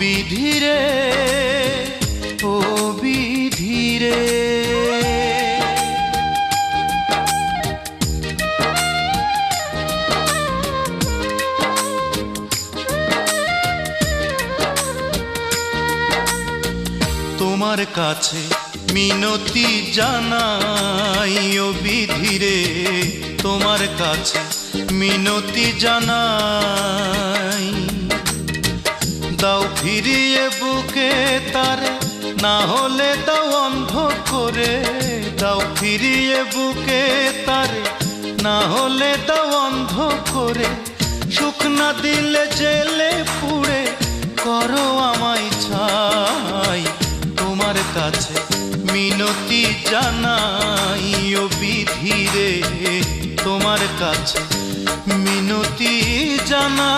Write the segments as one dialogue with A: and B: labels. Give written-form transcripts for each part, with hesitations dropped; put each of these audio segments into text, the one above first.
A: বিধিরে, ও বিধিরে। তোমার কাছে মিনতি জানাই, ও বিধিরে, তোমার কাছে মিনতি জানাই। দাও ফিরিয়ে বুকে তারে, না হলে দাও অন্ধ করে। দাও ফিরিয়ে বুকে তারে, না হলে দাও অন্ধ করে। সুখ না দিলে জেলে পুড়ে করো আমায় ছাই। তোমার কাছে মিনতি জানাই, ও বিধিরে, তোমার কাছে মিনতি জানাই।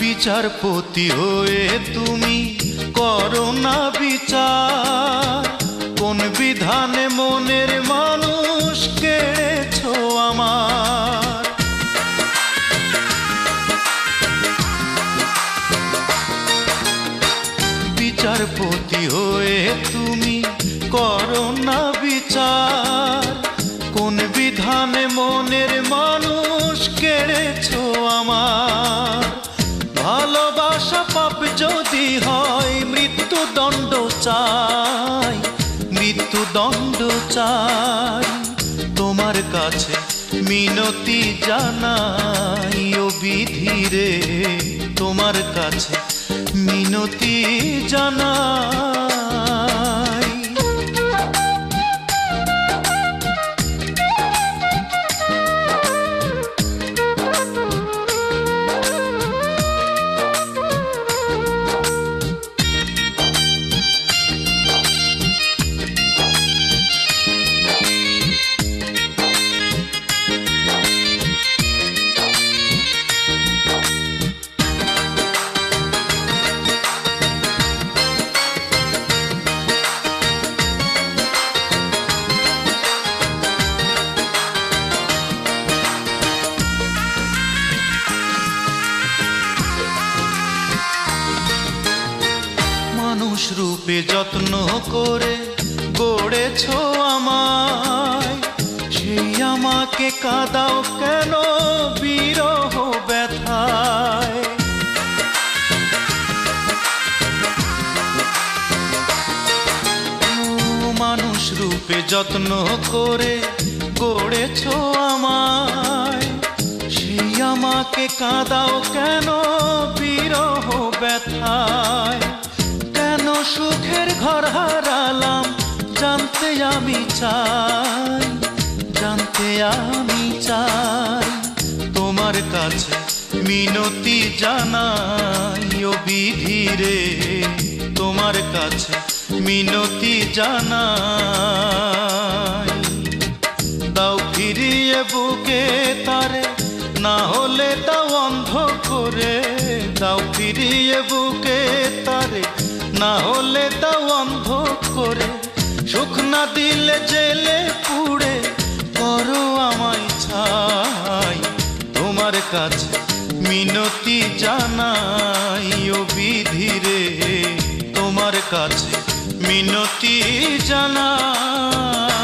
A: বিচারপতি হয়ে তুমি করো না বিচার। কোন বিধানে মনের মানুষ কেড়েছো আমার। বিচারপতি হয়ে তুমি করো না বিচার। কোন বিধানে মনের মানুষ কেড়েছো আমার। ভালোবাসা পাপ যদি হয়, মৃত্যুদণ্ড চাই, মৃত্যুদণ্ড চাই। তোমার কাছে মিনতি জানাই, ও বিধিরে, তোমার কাছে মিনতি জানাই। মানুষ রূপে যত্ন করে গড়েছো আমায়। সেই আমাকে কাঁদাও কেন বিরহ ব্যথায়। মানুষ রূপে যত্ন করে গড়েছো আমায়। সেই আমাকে কাঁদাও কেন বিরহ ব্যথায়। কেন সুখের ঘর হারালাম জানতে আমি চাই, জানতে আমি চাই। তোমার কাছে মিনতি জানাই, ও বিধিরে, তোমার কাছে মিনতি জানাই। দাও ফিরিয়ে বুকে তারে, না হলে দাও অন্ধ করে। দাও ফিরিয়ে বুকে তারে, না হলে দাও অন্ধ করে। সুখ না দিলে জেলে পুড়ে করো আমায় ছাই। তোমার কাছে মিনতি জানাই, ও বিধিরে, তোমার কাছে মিনতি জানাই।